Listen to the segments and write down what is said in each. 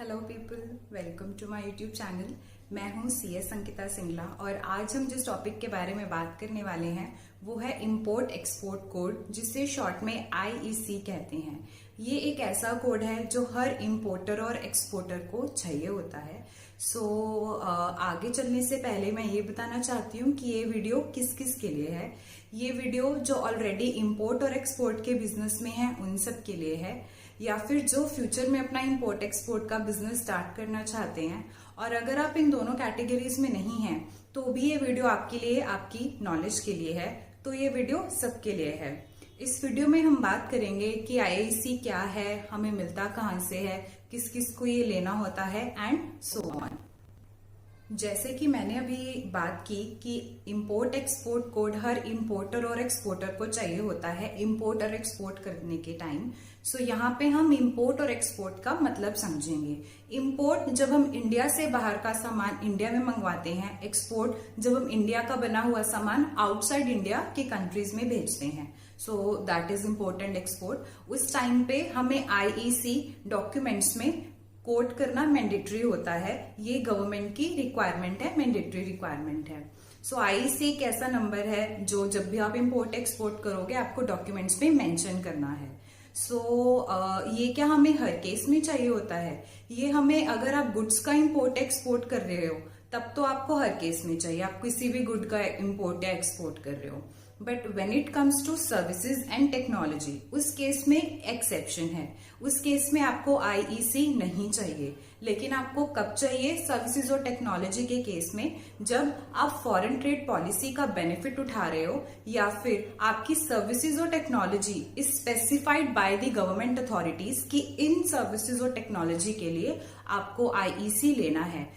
Hello people, welcome to my YouTube channel. मैं हूं CS Ankita Singla और आज हम जिस टॉपिक के बारे में बात करने वाले हैं वो है इंपोर्ट एक्सपोर्ट कोड, जिसे शॉर्ट में IEC कहते हैं। ये एक ऐसा कोड है जो हर इंपोर्टर और एक्सपोर्टर को चाहिए होता है। आगे चलने से पहले मैं ये बताना चाहती हूँ कि ये वीडियो किस किस के लिए है। ये वीडियो जो ऑलरेडी इंपोर्ट और एक्सपोर्ट के बिजनेस में है उन सब के लिए है, या फिर जो फ्यूचर में अपना इंपोर्ट एक्सपोर्ट का बिजनेस स्टार्ट करना चाहते हैं। और अगर आप इन दोनों कैटेगरीज में नहीं हैं तो भी ये वीडियो आपके लिए, आपकी नॉलेज के लिए है। तो ये वीडियो सबके लिए है। इस वीडियो में हम बात करेंगे कि IEC क्या है, हमें मिलता कहाँ से है, किस किस को ये लेना होता है एंड सो ऑन। जैसे कि मैंने अभी बात की कि इंपोर्ट एक्सपोर्ट कोड हर इंपोर्टर और एक्सपोर्टर को चाहिए होता है इंपोर्ट और एक्सपोर्ट करने के टाइम। यहाँ पे हम इंपोर्ट और एक्सपोर्ट का मतलब समझेंगे। इंपोर्ट जब हम इंडिया से बाहर का सामान इंडिया में मंगवाते हैं, एक्सपोर्ट जब हम इंडिया का बना हुआ सामान आउटसाइड इंडिया के कंट्रीज में भेजते हैं। So that is import and export. उस टाइम पे हमें IEC डॉक्यूमेंट्स में कोड करना मैंडेटरी होता है। ये गवर्नमेंट की रिक्वायरमेंट है, मैंडेटरी रिक्वायरमेंट है। IEC एक ऐसा नंबर है जो जब भी आप इंपोर्ट एक्सपोर्ट करोगे आपको डॉक्यूमेंट्स में मेंशन करना है। ये क्या हमें हर केस में चाहिए होता है? ये हमें, अगर आप गुड्स का इंपोर्ट एक्सपोर्ट कर रहे हो तब तो आपको हर केस में चाहिए, आप किसी भी गुड का इंपोर्ट या एक्सपोर्ट कर रहे हो। But when it comes to services and technology, उस केस में एक्सेप्शन है। उस केस में आपको IEC नहीं चाहिए। लेकिन आपको कब चाहिए? सर्विसेज और टेक्नोलॉजी के केस में, जब आप फॉरेन ट्रेड पॉलिसी का बेनिफिट उठा रहे हो या फिर आपकी सर्विसेज और technology is specified by the government authorities कि इन सर्विसेज और टेक्नोलॉजी के लिए आपको IEC लेना है।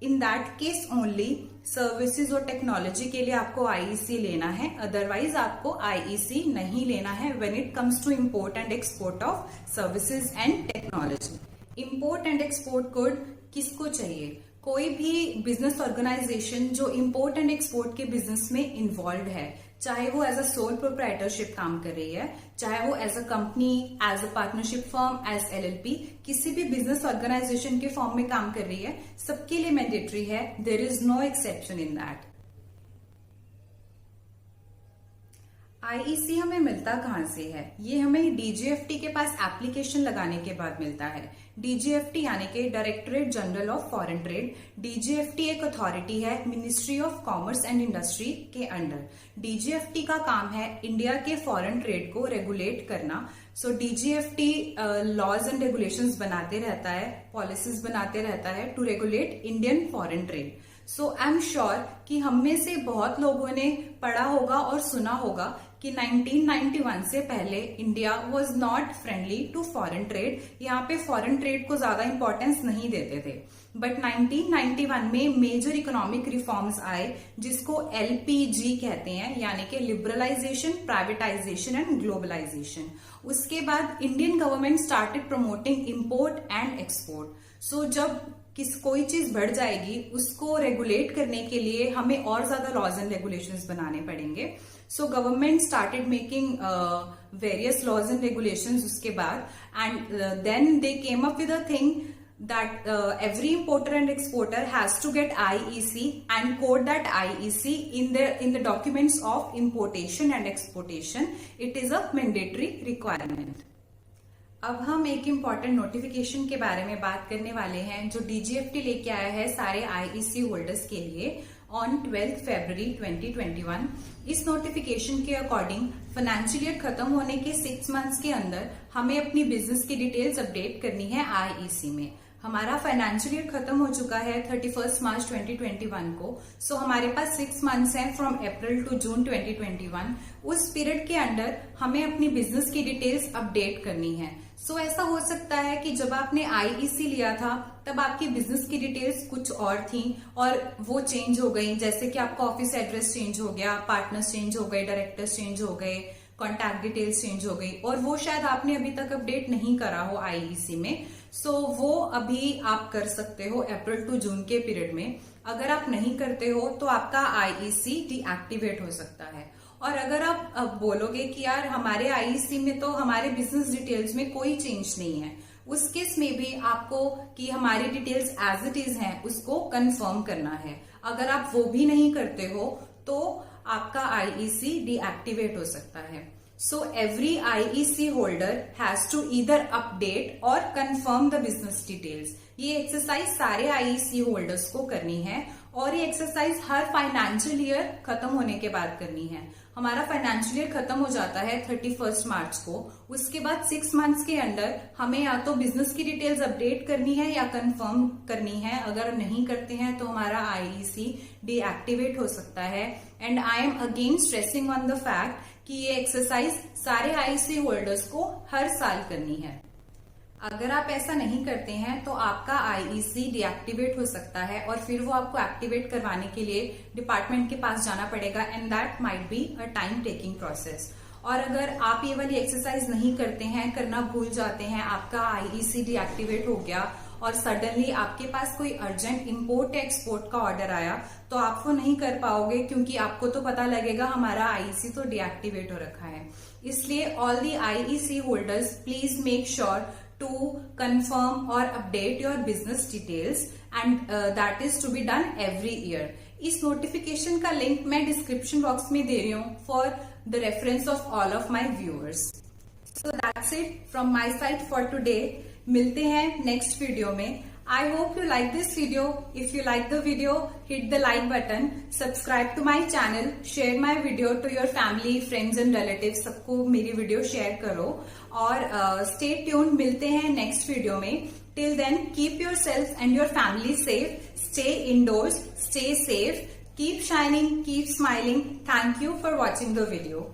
In that case only services और टेक्नोलॉजी के लिए आपको IEC लेना है, अदरवाइज आपको IEC नहीं लेना है when it comes to import and export of services and technology. Import and export code किसको चाहिए? कोई भी बिजनेस ऑर्गेनाइजेशन जो इंपोर्ट एंड एक्सपोर्ट के बिजनेस में इन्वॉल्व है, चाहे वो एज अ सोल प्रोप्राइटरशिप काम कर रही है, चाहे वो as a company, as a partnership firm, as LLP, किसी भी बिजनेस ऑर्गेनाइजेशन के फॉर्म में काम कर रही है, सबके लिए मैंडेटरी है। There is no exception in that. IEC हमें मिलता कहाँ से है? ये हमें DGFT के पास एप्लीकेशन लगाने के बाद मिलता है। DGFT यानी कि directorate general of foreign trade. DGFT एक अथॉरिटी है ministry of commerce and industry के अंडर। DGFT का काम है इंडिया के फॉरेन ट्रेड को रेगुलेट करना। DGFT लॉज एंड रेगुलेशंस बनाते रहता है, पॉलिसीज बनाते रहता है to regulate Indian foreign trade. I am sure कि हम में से बहुत लोगों ने पढ़ा होगा और सुना होगा कि 1991 से पहले India was not friendly to foreign trade. यहाँ पे फॉरेन ट्रेड को ज्यादा इंपॉर्टेंस नहीं देते थे। बट 1991 में मेजर इकोनॉमिक रिफॉर्म्स आए जिसको LPG कहते हैं, यानी कि लिबरलाइजेशन, प्राइवेटाइजेशन एंड ग्लोबलाइजेशन। उसके बाद Indian government started promoting import and export. जब कोई चीज बढ़ जाएगी उसको रेगुलेट करने के लिए हमें और ज्यादा लॉज एंड रेगुलेशंस बनाने पड़ेंगे। Government started making various laws and regulations उसके बाद, and then they came up with a thing that every importer and exporter has to get IEC and code that IEC in the documents of importation and exportation. It is a mandatory requirement. अब हम एक important notification के बारे में बात करने वाले हैं जो DGFT लेके आया है सारे IEC होल्डर्स के लिए ऑन 12 फरवरी 2021। इस नोटिफिकेशन के अकॉर्डिंग फाइनेंशियल ईयर खत्म होने के 6 मंथ्स के अंदर हमें अपनी बिजनेस की डिटेल्स अपडेट करनी है IEC में। हमारा फाइनेंशियल ईयर खत्म हो चुका है 31 मार्च 2021 को। हमारे पास 6 मंथ्स हैं फ्रॉम अप्रैल टू जून 2021। उस पीरियड के अंडर हमें अपनी बिजनेस की डिटेल्स अपडेट करनी है। ऐसा हो सकता है कि जब आपने IEC लिया था तब आपकी बिजनेस की डिटेल्स कुछ और थी और वो चेंज हो गई, जैसे कि आपका ऑफिस एड्रेस चेंज हो गया, पार्टनर्स चेंज हो गए, डायरेक्टर्स चेंज हो गए, कॉन्टैक्ट डिटेल्स चेंज हो गई, और वो शायद आपने अभी तक अपडेट नहीं करा हो IEC में। वो अभी आप कर सकते हो अप्रैल टू जून के पीरियड में। अगर आप नहीं करते हो तो आपका IEC डीएक्टिवेट हो सकता है। और अगर आप बोलोगे कि यार हमारे IEC में तो हमारे बिजनेस डिटेल्स में कोई चेंज नहीं है, उस केस में भी आपको कि हमारी डिटेल्स एज इट इज हैं उसको कंफर्म करना है। अगर आप वो भी नहीं करते हो तो आपका आईईसी डीएक्टिवेट हो सकता है। So every IEC holder has to either update or confirm the business details. ये एक्सरसाइज सारे आईईसी होल्डर्स को करनी है और ये एक्सरसाइज हर फाइनेंशियल ईयर खत्म होने के बाद करनी है। हमारा फाइनेंशियल ईयर खत्म हो जाता है 31 मार्च को। उसके बाद 6 मंथ्स के अंदर हमें या तो बिजनेस की डिटेल्स अपडेट करनी है या कंफर्म करनी है। अगर नहीं करते हैं तो हमारा आईईसी डीएक्टिवेट हो सकता है। And I am again stressing on the fact कि ये एक्सरसाइज सारे आईईसी होल्डर्स को हर साल करनी है। अगर आप ऐसा नहीं करते हैं तो आपका आईईसी डीएक्टिवेट हो सकता है और फिर वो आपको एक्टिवेट करवाने के लिए डिपार्टमेंट के पास जाना पड़ेगा and that might be a time taking process. और अगर आप ये वाली एक्सरसाइज नहीं करते हैं, करना भूल जाते हैं, आपका आईईसी डीएक्टिवेट हो गया और सडनली आपके पास कोई अर्जेंट इंपोर्ट या एक्सपोर्ट का ऑर्डर आया तो आप वो नहीं कर पाओगे, क्योंकि आपको तो पता लगेगा हमारा आईईसी तो डीएक्टिवेट हो रखा है। इसलिए all the IEC holders please make sure to confirm or update your business details and that is to be done every year। इस नोटिफिकेशन का लिंक मैं डिस्क्रिप्शन बॉक्स में दे रही हूँ for the reference of all of my viewers। So that's it from my side for today। मिलते हैं next video में। I hope you like this video। If you like the video, hit the like button, subscribe to my channel, share my video to your family, friends and relatives। सबको मेरी video share करो और stay tuned। मिलते हैं next video में। Till then, keep yourself and your family safe, stay indoors, stay safe, keep shining, keep smiling। Thank you for watching the video।